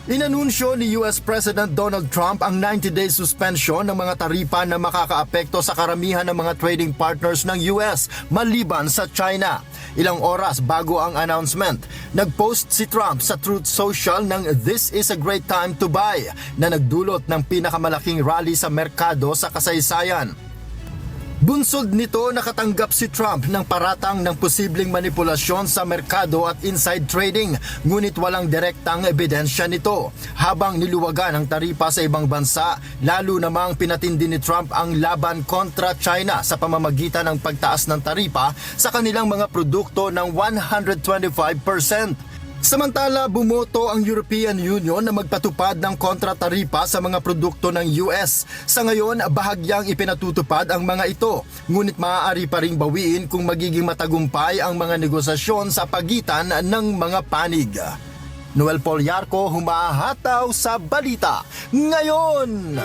Inanunsyo ni US President Donald Trump ang 90-day suspension ng mga taripa na makakaapekto sa karamihan ng mga trading partners ng US maliban sa China. Ilang oras bago ang announcement, nag-post si Trump sa Truth Social ng "This is a great time to buy" na nagdulot ng pinakamalaking rally sa merkado sa kasaysayan. Bunsod nito, nakatanggap si Trump ng paratang ng posibleng manipulasyon sa merkado at inside trading, ngunit walang direktang ebidensya nito. Habang niluwagan ang taripa sa ibang bansa, lalo namang pinatindi ni Trump ang laban kontra China sa pamamagitan ng pagtaas ng taripa sa kanilang mga produkto ng 125%. Samantala, bumoto ang European Union na magpatupad ng kontrataripa sa mga produkto ng US. Sa ngayon, bahagyang ipinatutupad ang mga ito, ngunit maaari pa ring bawiin kung magiging matagumpay ang mga negosasyon sa pagitan ng mga panig. Noel Polyarco, humahataw sa balita ngayon.